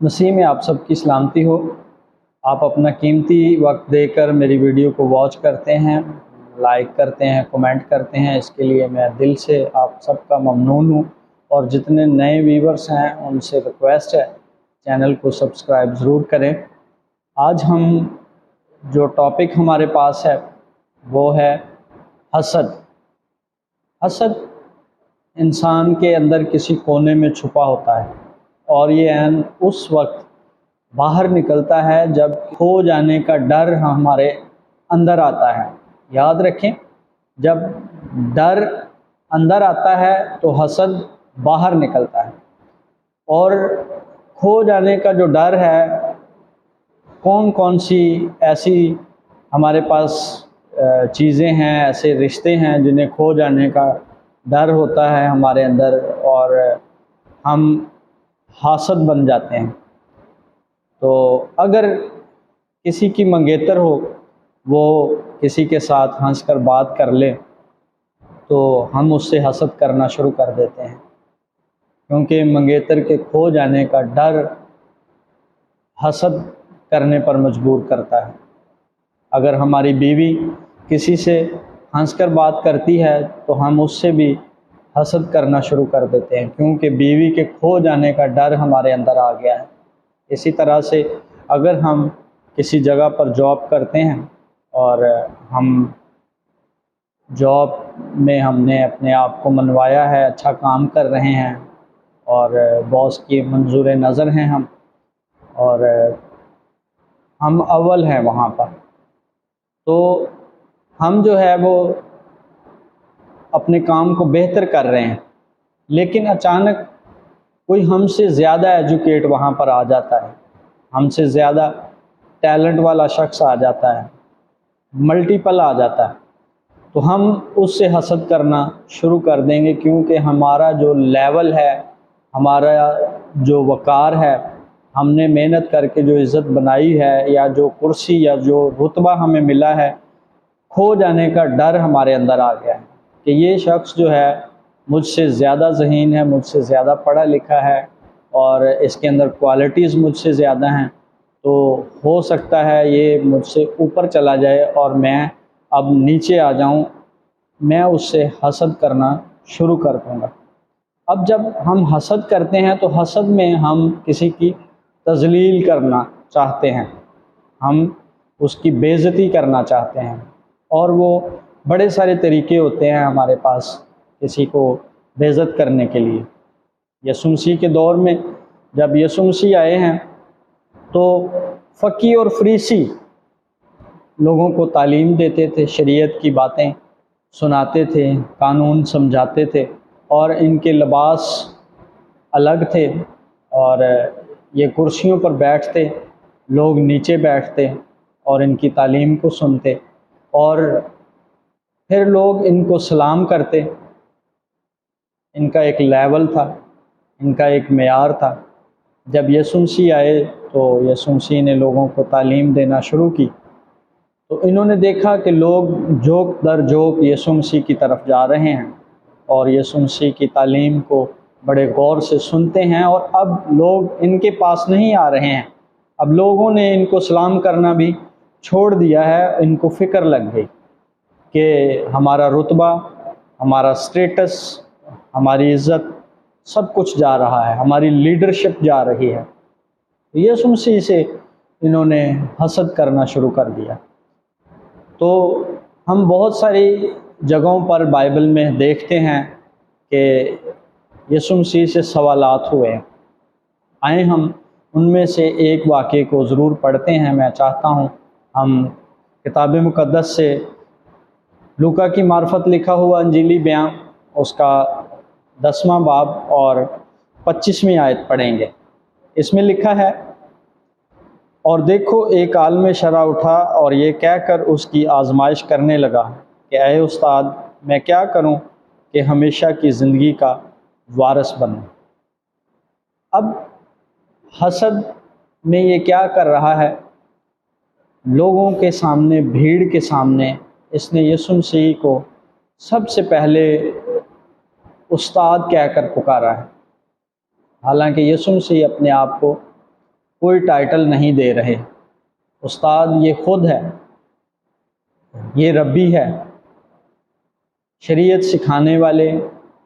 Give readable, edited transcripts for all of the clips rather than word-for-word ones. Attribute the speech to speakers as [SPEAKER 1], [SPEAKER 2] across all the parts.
[SPEAKER 1] مسیح میں آپ سب کی سلامتی ہو۔ آپ اپنا قیمتی وقت دے کر میری ویڈیو کو واچ کرتے ہیں، لائک کرتے ہیں، کمنٹ کرتے ہیں، اس کے لیے میں دل سے آپ سب کا ممنون ہوں۔ اور جتنے نئے ویورز ہیں ان سے ریکویسٹ ہے چینل کو سبسکرائب ضرور کریں۔ آج ہم جو ٹاپک ہمارے پاس ہے وہ ہے حسد۔ حسد انسان کے اندر کسی کونے میں چھپا ہوتا ہے اور یہ عین اس وقت باہر نکلتا ہے جب کھو جانے کا ڈر ہمارے اندر آتا ہے۔ یاد رکھیں، جب ڈر اندر آتا ہے تو حسد باہر نکلتا ہے۔ اور کھو جانے کا جو ڈر ہے، کون کون سی ایسی ہمارے پاس چیزیں ہیں، ایسے رشتے ہیں جنہیں کھو جانے کا ڈر ہوتا ہے ہمارے اندر اور ہم حاسد بن جاتے ہیں۔ تو اگر کسی کی منگیتر ہو، وہ کسی کے ساتھ ہنس کر بات کر لے تو ہم اس سے حسد کرنا شروع کر دیتے ہیں، کیونکہ منگیتر کے کھو جانے کا ڈر حسد کرنے پر مجبور کرتا ہے۔ اگر ہماری بیوی کسی سے ہنس کر بات کرتی ہے تو ہم اس سے بھی حسد کرنا شروع کر دیتے ہیں، کیونکہ بیوی کے کھو جانے کا ڈر ہمارے اندر آ گیا ہے۔ اسی طرح سے اگر ہم کسی جگہ پر جاب کرتے ہیں اور ہم جاب میں ہم نے اپنے آپ کو منوایا ہے، اچھا کام کر رہے ہیں اور باس کی منظور نظر ہیں ہم، اور ہم اول ہیں وہاں پر، تو ہم جو ہے وہ اپنے کام کو بہتر کر رہے ہیں، لیکن اچانک کوئی ہم سے زیادہ ایجوکیٹ وہاں پر آ جاتا ہے، ہم سے زیادہ ٹیلنٹ والا شخص آ جاتا ہے، ملٹیپل آ جاتا ہے، تو ہم اس سے حسد کرنا شروع کر دیں گے، کیونکہ ہمارا جو لیول ہے، ہمارا جو وقار ہے، ہم نے محنت کر کے جو عزت بنائی ہے یا جو کرسی یا جو رتبہ ہمیں ملا ہے، کھو جانے کا ڈر ہمارے اندر آ گیا ہے کہ یہ شخص جو ہے مجھ سے زیادہ ذہین ہے، مجھ سے زیادہ پڑھا لکھا ہے اور اس کے اندر کوالٹیز مجھ سے زیادہ ہیں، تو ہو سکتا ہے یہ مجھ سے اوپر چلا جائے اور میں اب نیچے آ جاؤں، میں اس سے حسد کرنا شروع کر دوں گا۔ اب جب ہم حسد کرتے ہیں تو حسد میں ہم کسی کی تذلیل کرنا چاہتے ہیں، ہم اس کی بے عزتی کرنا چاہتے ہیں، اور وہ بڑے سارے طریقے ہوتے ہیں ہمارے پاس کسی کو بے عزت کرنے کے لیے۔ یسوع مسیح کے دور میں جب یسوع مسیح آئے ہیں تو فقی اور فریسی لوگوں کو تعلیم دیتے تھے، شریعت کی باتیں سناتے تھے، قانون سمجھاتے تھے، اور ان کے لباس الگ تھے اور یہ کرسیوں پر بیٹھتے، لوگ نیچے بیٹھتے اور ان کی تعلیم کو سنتے، اور پھر لوگ ان کو سلام کرتے۔ ان کا ایک لیول تھا، ان کا ایک معیار تھا۔ جب یسوع مسیح آئے تو یسوع مسیح نے لوگوں کو تعلیم دینا شروع کی، تو انہوں نے دیکھا کہ لوگ جوک در جوک یسوع مسیح کی طرف جا رہے ہیں اور یسوع مسیح کی تعلیم کو بڑے غور سے سنتے ہیں، اور اب لوگ ان کے پاس نہیں آ رہے ہیں، اب لوگوں نے ان کو سلام کرنا بھی چھوڑ دیا ہے۔ ان کو فکر لگ گئی کہ ہمارا رتبہ، ہمارا سٹیٹس، ہماری عزت سب کچھ جا رہا ہے، ہماری لیڈرشپ جا رہی ہے۔ یسوع مسیح سے انہوں نے حسد کرنا شروع کر دیا۔ تو ہم بہت ساری جگہوں پر بائبل میں دیکھتے ہیں کہ یسوع مسیح سے سوالات ہوئے ہیں۔ آئیں ہم ان میں سے ایک واقعے کو ضرور پڑھتے ہیں۔ میں چاہتا ہوں ہم کتاب مقدس سے لوکا کی معرفت لکھا ہوا انجیلی بیان، اس کا 10واں باب اور 25ویں آیت پڑھیں گے۔ اس میں لکھا ہے، اور دیکھو ایک عالم شرع اٹھا اور یہ کہہ کر اس کی آزمائش کرنے لگا کہ اے استاد، میں کیا کروں کہ ہمیشہ کی زندگی کا وارث بنوں۔ اب حسد میں یہ کیا کر رہا ہے؟ لوگوں کے سامنے، بھیڑ کے سامنے اس نے یسوع مسیح کو سب سے پہلے استاد کہہ کر پکارا ہے، حالانکہ یسوع مسیح اپنے آپ کو کوئی ٹائٹل نہیں دے رہے۔ استاد یہ خود ہے، یہ ربی ہے، شریعت سکھانے والے،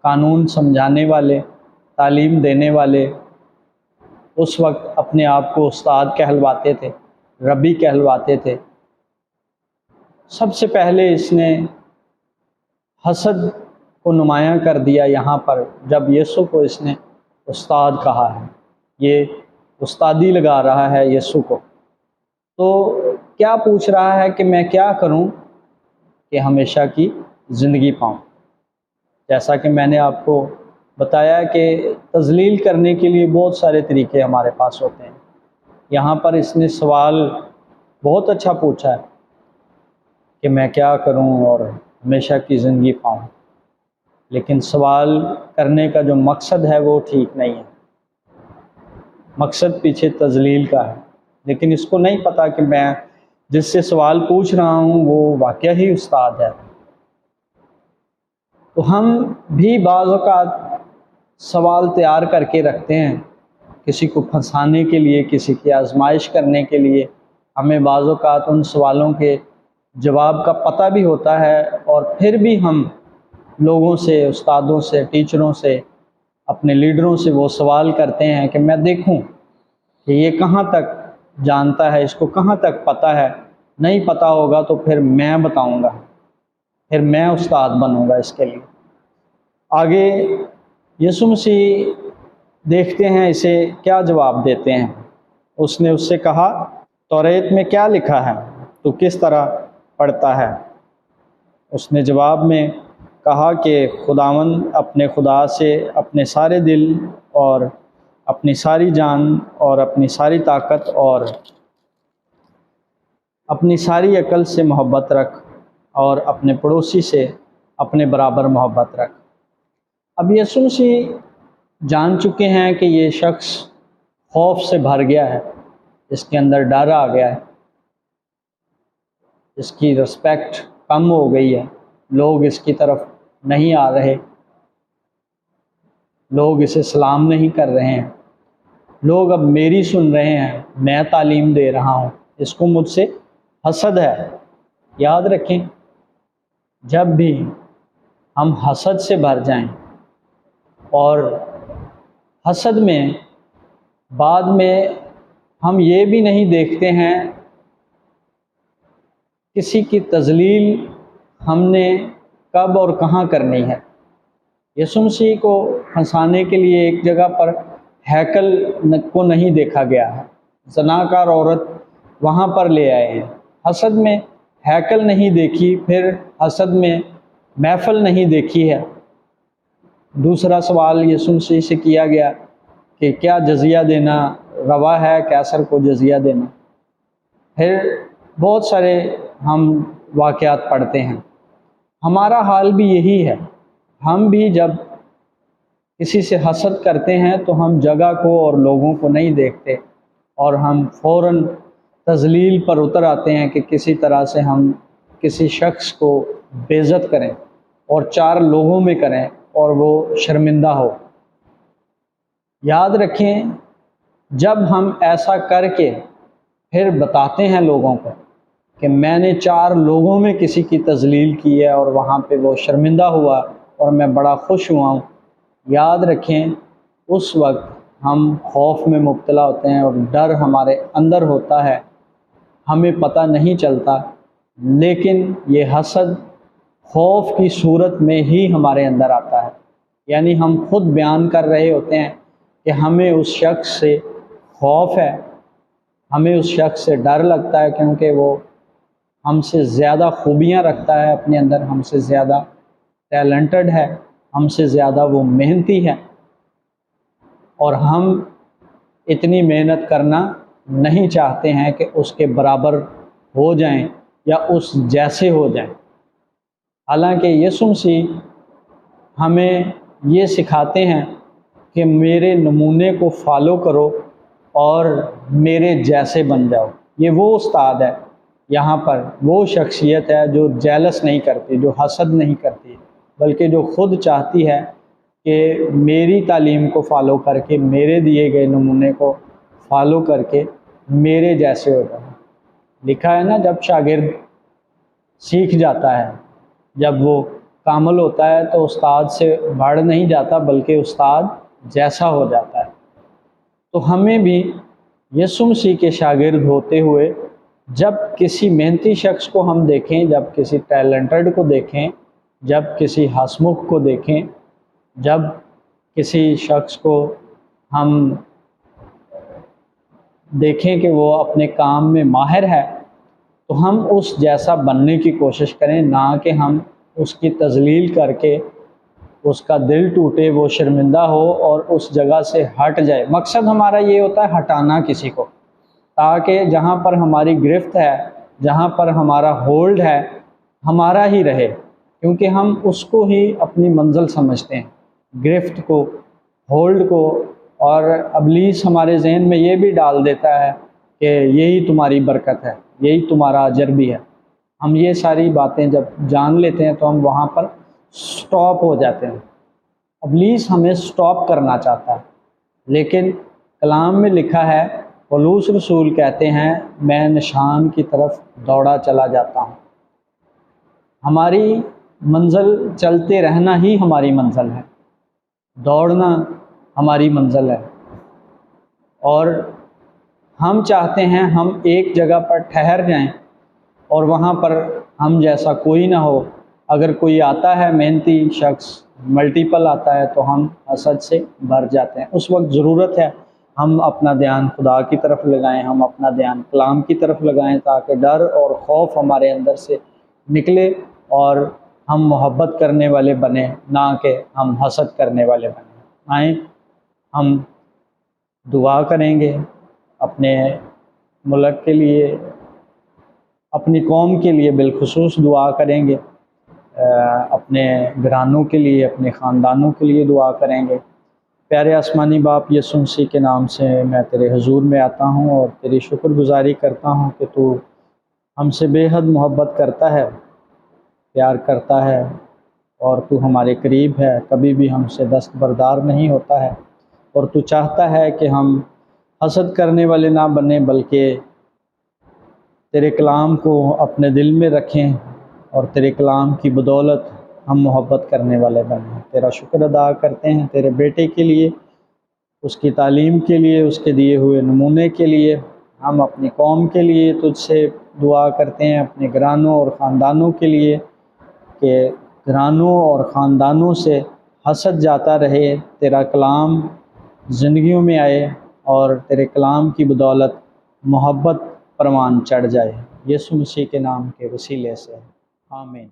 [SPEAKER 1] قانون سمجھانے والے، تعلیم دینے والے اس وقت اپنے آپ کو استاد کہلواتے تھے، ربی کہلواتے تھے۔ سب سے پہلے اس نے حسد کو نمایاں کر دیا یہاں پر، جب یسوع کو اس نے استاد کہا ہے، یہ استادی لگا رہا ہے یسوع کو۔ تو کیا پوچھ رہا ہے کہ میں کیا کروں کہ ہمیشہ کی زندگی پاؤں؟ جیسا کہ میں نے آپ کو بتایا کہ تذلیل کرنے کے لیے بہت سارے طریقے ہمارے پاس ہوتے ہیں۔ یہاں پر اس نے سوال بہت اچھا پوچھا ہے کہ میں کیا کروں اور ہمیشہ کی زندگی پاؤں، لیکن سوال کرنے کا جو مقصد ہے وہ ٹھیک نہیں ہے۔ مقصد پیچھے تذلیل کا ہے، لیکن اس کو نہیں پتہ کہ میں جس سے سوال پوچھ رہا ہوں وہ واقعہ ہی استاد ہے۔ تو ہم بھی بعض اوقات سوال تیار کر کے رکھتے ہیں کسی کو پھنسانے کے لیے، کسی کی آزمائش کرنے کے لیے۔ ہمیں بعض اوقات ان سوالوں کے جواب کا پتہ بھی ہوتا ہے، اور پھر بھی ہم لوگوں سے، استادوں سے، ٹیچروں سے، اپنے لیڈروں سے وہ سوال کرتے ہیں کہ میں دیکھوں کہ یہ کہاں تک جانتا ہے، اس کو کہاں تک پتہ ہے۔ نہیں پتہ ہوگا تو پھر میں بتاؤں گا، پھر میں استاد بنوں گا اس کے لیے۔ آگے یسوع مسیح دیکھتے ہیں اسے کیا جواب دیتے ہیں۔ اس نے اس سے کہا، توریت میں کیا لکھا ہے؟ تو کس طرح پڑھتا ہے؟ اس نے جواب میں کہا کہ خداوند اپنے خدا سے اپنے سارے دل اور اپنی ساری جان اور اپنی ساری طاقت اور اپنی ساری عقل سے محبت رکھ، اور اپنے پڑوسی سے اپنے برابر محبت رکھ۔ اب یسوع مسیح جان چکے ہیں کہ یہ شخص خوف سے بھر گیا ہے، اس کے اندر ڈر آ گیا ہے، اس کی رسپیکٹ کم ہو گئی ہے، لوگ اس کی طرف نہیں آ رہے، لوگ اسے سلام نہیں کر رہے ہیں، لوگ اب میری سن رہے ہیں، میں تعلیم دے رہا ہوں، اس کو مجھ سے حسد ہے۔ یاد رکھیں، جب بھی ہم حسد سے بھر جائیں اور حسد میں بعد میں ہم یہ بھی نہیں دیکھتے ہیں کسی کی تذلیل ہم نے کب اور کہاں کرنی ہے۔ یسوع مسیح کو پھنسانے کے لیے ایک جگہ پر ہیکل کو نہیں دیکھا گیا ہے، زناکار عورت وہاں پر لے آئے ہیں۔ حسد میں ہیکل نہیں دیکھی، پھر حسد میں محفل نہیں دیکھی ہے۔ دوسرا سوال یسوع مسیح سے کیا گیا کہ کیا جزیہ دینا روا ہے، کیسر کو جزیہ دینا؟ پھر بہت سارے ہم واقعات پڑھتے ہیں۔ ہمارا حال بھی یہی ہے، ہم بھی جب کسی سے حسد کرتے ہیں تو ہم جگہ کو اور لوگوں کو نہیں دیکھتے، اور ہم فوراً تذلیل پر اتر آتے ہیں کہ کسی طرح سے ہم کسی شخص کو بے عزت کریں اور چار لوگوں میں کریں اور وہ شرمندہ ہو۔ یاد رکھیں، جب ہم ایسا کر کے پھر بتاتے ہیں لوگوں کو کہ میں نے چار لوگوں میں کسی کی تذلیل کی ہے اور وہاں پہ وہ شرمندہ ہوا اور میں بڑا خوش ہوا ہوں، یاد رکھیں اس وقت ہم خوف میں مبتلا ہوتے ہیں اور ڈر ہمارے اندر ہوتا ہے، ہمیں پتہ نہیں چلتا، لیکن یہ حسد خوف کی صورت میں ہی ہمارے اندر آتا ہے۔ یعنی ہم خود بیان کر رہے ہوتے ہیں کہ ہمیں اس شخص سے خوف ہے، ہمیں اس شخص سے ڈر لگتا ہے، کیونکہ وہ ہم سے زیادہ خوبیاں رکھتا ہے اپنے اندر، ہم سے زیادہ ٹیلنٹڈ ہے، ہم سے زیادہ وہ محنتی ہے، اور ہم اتنی محنت کرنا نہیں چاہتے ہیں کہ اس کے برابر ہو جائیں یا اس جیسے ہو جائیں۔ حالانکہ یسوع مسیح ہمیں یہ سکھاتے ہیں کہ میرے نمونے کو فالو کرو اور میرے جیسے بن جاؤ۔ یہ وہ استاد ہے، یہاں پر وہ شخصیت ہے جو جیلس نہیں کرتی، جو حسد نہیں کرتی، بلکہ جو خود چاہتی ہے کہ میری تعلیم کو فالو کر کے، میرے دیے گئے نمونے کو فالو کر کے میرے جیسے ہو جائیں۔ لکھا ہے نا، جب شاگرد سیکھ جاتا ہے، جب وہ کامل ہوتا ہے تو استاد سے بڑھ نہیں جاتا بلکہ استاد جیسا ہو جاتا ہے۔ تو ہمیں بھی یسوع مسیح کے شاگرد ہوتے ہوئے جب کسی محنتی شخص کو ہم دیکھیں، جب کسی ٹیلنٹڈ کو دیکھیں، جب کسی ہسمکھ کو دیکھیں، جب کسی شخص کو ہم دیکھیں کہ وہ اپنے کام میں ماہر ہے، تو ہم اس جیسا بننے کی کوشش کریں، نہ کہ ہم اس کی تذلیل کر کے اس کا دل ٹوٹے، وہ شرمندہ ہو اور اس جگہ سے ہٹ جائے۔ مقصد ہمارا یہ ہوتا ہے ہٹانا کسی کو، تاکہ جہاں پر ہماری گرفت ہے، جہاں پر ہمارا ہولڈ ہے، ہمارا ہی رہے، کیونکہ ہم اس کو ہی اپنی منزل سمجھتے ہیں، گرفت کو، ہولڈ کو۔ اور ابلیس ہمارے ذہن میں یہ بھی ڈال دیتا ہے کہ یہی تمہاری برکت ہے، یہی تمہارا اجر بھی ہے۔ ہم یہ ساری باتیں جب جان لیتے ہیں تو ہم وہاں پر سٹاپ ہو جاتے ہیں۔ ابلیس ہمیں سٹاپ کرنا چاہتا ہے، لیکن کلام میں لکھا ہے، پولس رسول کہتے ہیں، میں نشان کی طرف دوڑا چلا جاتا ہوں۔ ہماری منزل چلتے رہنا ہی ہماری منزل ہے، دوڑنا ہماری منزل ہے، اور ہم چاہتے ہیں ہم ایک جگہ پر ٹھہر جائیں اور وہاں پر ہم جیسا کوئی نہ ہو۔ اگر کوئی آتا ہے محنتی شخص، ملٹیپل آتا ہے، تو ہم حسد سے بھر جاتے ہیں۔ اس وقت ضرورت ہے ہم اپنا دھیان خدا کی طرف لگائیں، ہم اپنا دھیان کلام کی طرف لگائیں، تاکہ ڈر اور خوف ہمارے اندر سے نکلے اور ہم محبت کرنے والے بنیں، نہ کہ ہم حسد کرنے والے بنیں۔ آئیں ہم دعا کریں گے اپنے ملک کے لیے، اپنی قوم کے لیے بالخصوص دعا کریں گے، اپنے گھرانوں کے لیے، اپنے خاندانوں کے لیے دعا کریں گے۔ پیارے آسمانی باپ، یسوع مسیح کے نام سے میں تیرے حضور میں آتا ہوں اور تیری شکر گزاری کرتا ہوں کہ تو ہم سے بے حد محبت کرتا ہے، پیار کرتا ہے، اور تو ہمارے قریب ہے، کبھی بھی ہم سے دستبردار نہیں ہوتا ہے، اور تو چاہتا ہے کہ ہم حسد کرنے والے نہ بنیں بلکہ تیرے کلام کو اپنے دل میں رکھیں اور تیرے کلام کی بدولت ہم محبت کرنے والے بنیں۔ تیرا شکر ادا کرتے ہیں تیرے بیٹے کے لیے، اس کی تعلیم کے لیے، اس کے دیے ہوئے نمونے کے لیے۔ ہم اپنی قوم کے لیے تجھ سے دعا کرتے ہیں، اپنے گھرانوں اور خاندانوں کے لیے، کہ گھرانوں اور خاندانوں سے حسد جاتا رہے، تیرا کلام زندگیوں میں آئے اور تیرے کلام کی بدولت محبت پروان چڑھ جائے۔ یسوع مسیح کے نام کے وسیلے سے آمین۔